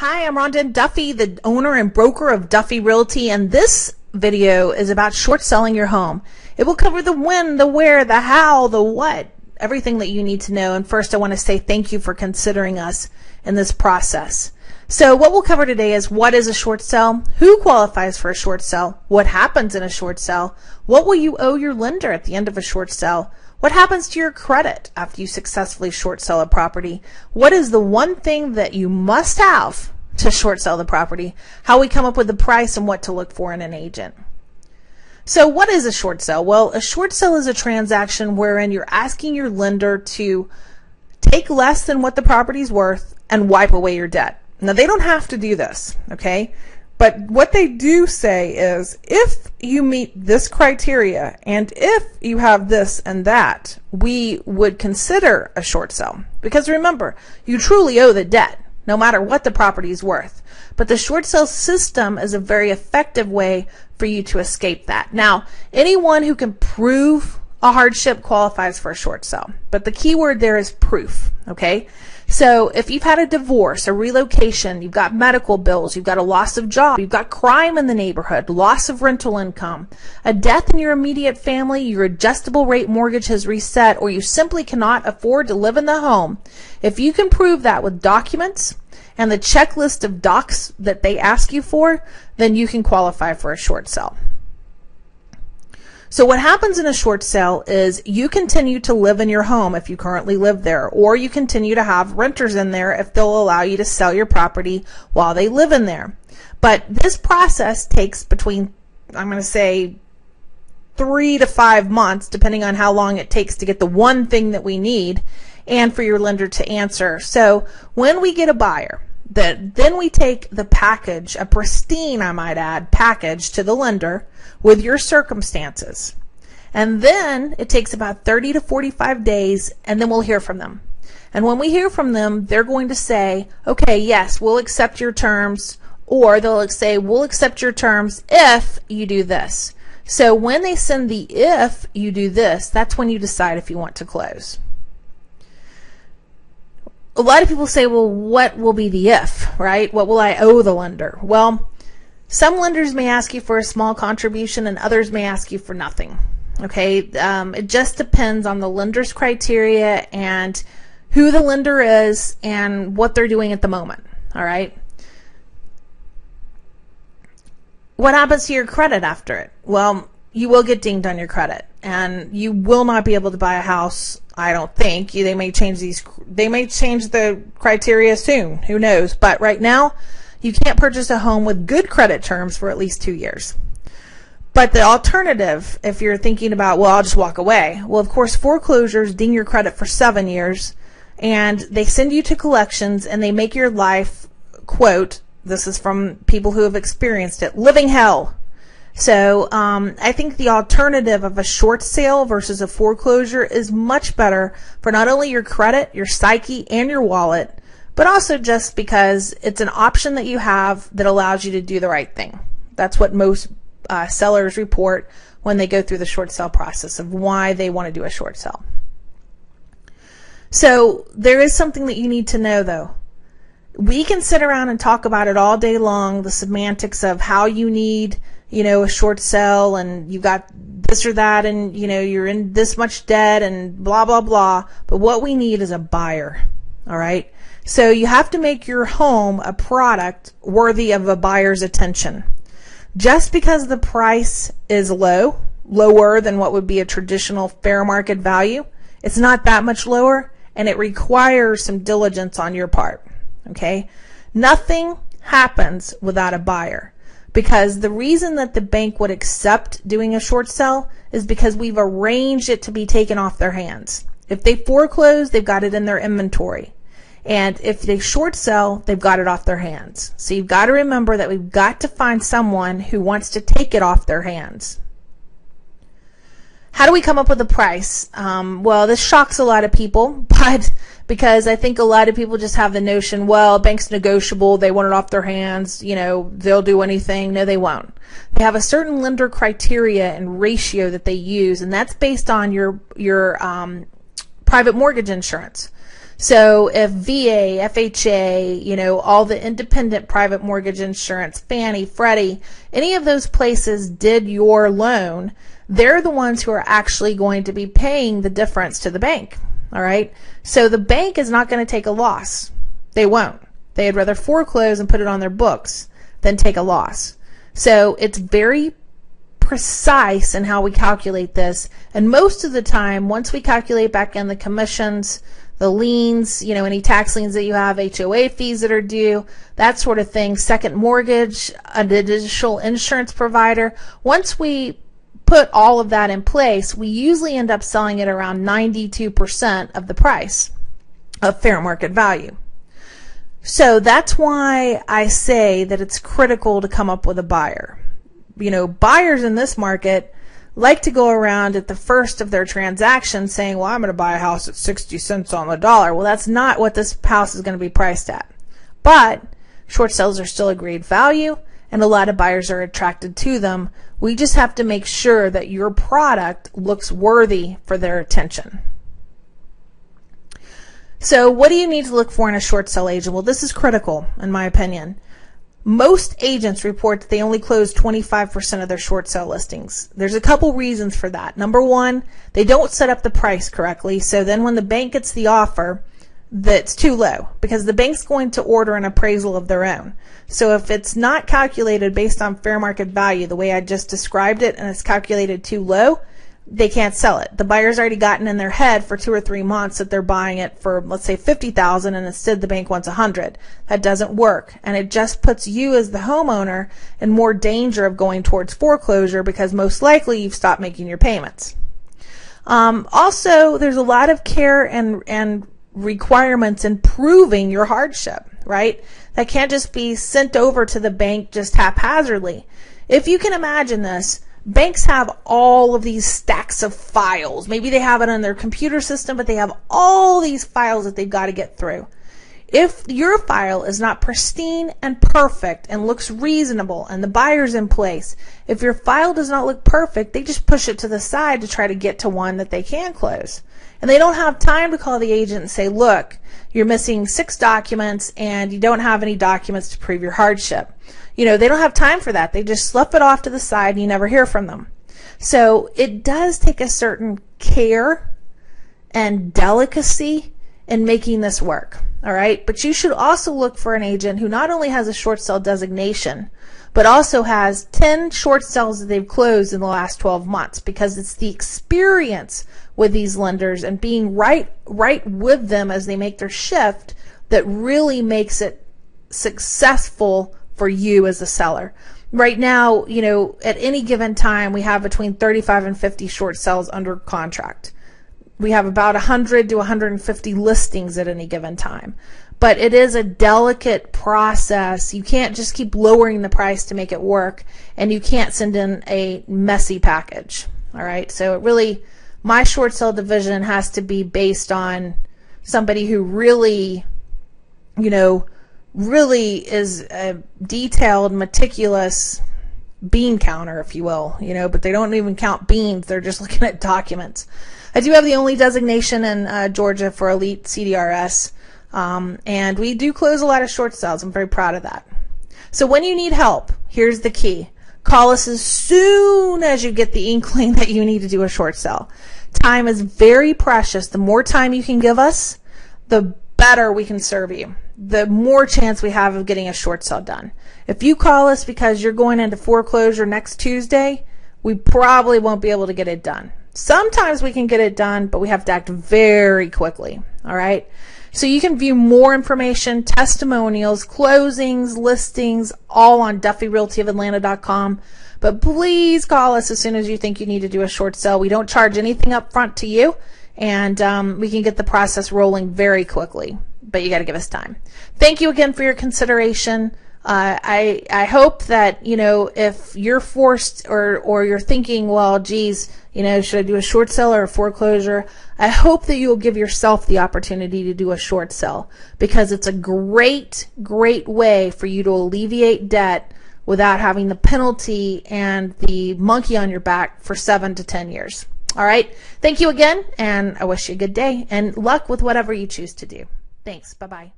Hi, I'm Rhonda Duffy, the owner and broker of Duffy Realty, and this video is about short selling your home. It will cover the when, the where, the how, the what, everything that you need to know. And first, I want to say thank you for considering us in this process. So what we'll cover today is what is a short sell, who qualifies for a short sell, what happens in a short sell, what will you owe your lender at the end of a short sell, what happens to your credit after you successfully short sell a property, what is the one thing that you must have to short sell the property, how we come up with the price, and what to look for in an agent. So what is a short sell? Well, a short sell is a transaction wherein you're asking your lender to take less than what the property's worth and wipe away your debt. Now, they don't have to do this, okay? But what they do say is, if you meet this criteria and if you have this and that, we would consider a short sell. Because remember, you truly owe the debt, no matter what the property is worth. But the short sale system is a very effective way for you to escape that. Now, anyone who can prove a hardship qualifies for a short sale. But the key word there is proof, okay? So if you've had a divorce, a relocation, you've got medical bills, you've got a loss of job, you've got crime in the neighborhood, loss of rental income, a death in your immediate family, your adjustable rate mortgage has reset, or you simply cannot afford to live in the home, if you can prove that with documents and the checklist of docs that they ask you for, then you can qualify for a short sale. So what happens in a short sale is you continue to live in your home if you currently live there, or you continue to have renters in there if they'll allow you to sell your property while they live in there. But this process takes between, I'm going to say, 3 to 5 months, depending on how long it takes to get the one thing that we need and for your lender to answer. So when we get a buyer, then we take the package, a pristine, I might add, package to the lender with your circumstances. And then it takes about 30 to 45 days, and then we'll hear from them. And when we hear from them, they're going to say, okay, yes, we'll accept your terms, or they'll say, we'll accept your terms if you do this. So when they send the if you do this, that's when you decide if you want to close. A lot of people say, well, what will be the if, right? What will I owe the lender? Well, some lenders may ask you for a small contribution and others may ask you for nothing, okay? It just depends on the lender's criteria and who the lender is and what they're doing at the moment, all right? What happens to your credit after it? Well, you will get dinged on your credit and you will not be able to buy a house, I don't think. They may change the criteria soon, who knows? But right now, you can't purchase a home with good credit terms for at least 2 years. But the alternative, if you're thinking about, well, I'll just walk away. Well, of course, foreclosures ding your credit for 7 years, and they send you to collections, and they make your life, quote, this is from people who have experienced it, living hell. So I think the alternative of a short sale versus a foreclosure is much better for not only your credit, your psyche, and your wallet, but also just because it's an option that you have that allows you to do the right thing. That's what most sellers report when they go through the short sale process of why they want to do a short sale. So there is something that you need to know, though. We can sit around and talk about it all day long, the semantics of how you need, a short sell, and you got this or that, and you're in this much debt and blah blah blah. But what we need is a buyer. All right. So you have to make your home a product worthy of a buyer's attention. Just because the price is lower than what would be a traditional fair market value, it's not that much lower, and it requires some diligence on your part. Okay. Nothing happens without a buyer. Because the reason that the bank would accept doing a short sell is because we've arranged it to be taken off their hands. If they foreclose, they've got it in their inventory. And if they short sell, they've got it off their hands. So you've got to remember that we've got to find someone who wants to take it off their hands. How do we come up with a price? Well, this shocks a lot of people, but because I think a lot of people just have the notion, well, bank's negotiable, they want it off their hands, they'll do anything. No, they won't. They have a certain lender criteria and ratio that they use, and that's based on your private mortgage insurance. So if VA, FHA, you know, all the independent private mortgage insurance, Fannie, Freddie, any of those places did your loan, they're the ones who are actually going to be paying the difference to the bank. All right. So the bank is not going to take a loss. They won't. They'd rather foreclose and put it on their books than take a loss. So it's very precise in how we calculate this. And most of the time, once we calculate back in the commissions, the liens, you know, any tax liens that you have, HOA fees that are due, that sort of thing, second mortgage, an additional insurance provider, once we put all of that in place, we usually end up selling it around 92% of the price of fair market value. So that's why I say that it's critical to come up with a buyer. You know, buyers in this market like to go around at the first of their transaction saying, well, I'm going to buy a house at 60 cents on the dollar. Well, that's not what this house is going to be priced at. But short sales are still a great value, and a lot of buyers are attracted to them. We just have to make sure that your product looks worthy for their attention. So what do you need to look for in a short sale agent? Well, this is critical, in my opinion. Most agents report that they only close 25% of their short sale listings. There's a couple reasons for that. Number one, they don't set up the price correctly. So then when the bank gets the offer, that's too low, because the bank's going to order an appraisal of their own. So if it's not calculated based on fair market value the way I just described it, and it's calculated too low, they can't sell it. The buyer's already gotten in their head for 2 or 3 months that they're buying it for, let's say, $50,000, and instead the bank wants $100,000. That doesn't work, and it just puts you as the homeowner in more danger of going towards foreclosure, because most likely you've stopped making your payments. Also, there's a lot of care and requirements in proving your hardship, right? That can't just be sent over to the bank just haphazardly. If you can imagine this, banks have all of these stacks of files. Maybe they have it on their computer system, but they have all these files that they've got to get through. If your file is not pristine and perfect and looks reasonable and the buyer's in place, if your file does not look perfect, they just push it to the side to try to get to one that they can close. And they don't have time to call the agent and say, look, you're missing 6 documents and you don't have any documents to prove your hardship. You know, they don't have time for that. They just slough it off to the side and you never hear from them. So it does take a certain care and delicacy in making this work. All right. But you should also look for an agent who not only has a short sale designation, but also has 10 short sales that they've closed in the last 12 months, because it's the experience with these lenders and being right with them as they make their shift that really makes it successful for you as a seller. Right now, you know, at any given time, we have between 35 and 50 short sales under contract. We have about 100 to 150 listings at any given time. But it is a delicate process. You can't just keep lowering the price to make it work, and you can't send in a messy package. All right. So it really, my short sale division has to be based on somebody who really, you know, really is a detailed, meticulous bean counter, if you will, you know, but they don't even count beans. They're just looking at documents. I do have the only designation in Georgia for Elite CDRS. And we do close a lot of short sales. I'm very proud of that. So when you need help, here's the key. Call us as soon as you get the inkling that you need to do a short sale. Time is very precious. The more time you can give us, the better we can serve you. The more chance we have of getting a short sale done. If you call us because you're going into foreclosure next Tuesday, we probably won't be able to get it done. Sometimes we can get it done, but we have to act very quickly. All right. So you can view more information, testimonials, closings, listings, all on DuffyRealtyOfAtlanta.com. But please call us as soon as you think you need to do a short sale. We don't charge anything up front to you, and we can get the process rolling very quickly. But you got to give us time. Thank you again for your consideration. I hope that, you know, if you're forced or you're thinking, well, geez, you know, should I do a short sale or a foreclosure? I hope that you'll give yourself the opportunity to do a short sale, because it's a great, great way for you to alleviate debt without having the penalty and the monkey on your back for 7 to 10 years. All right. Thank you again, and I wish you a good day and luck with whatever you choose to do. Thanks. Bye-bye.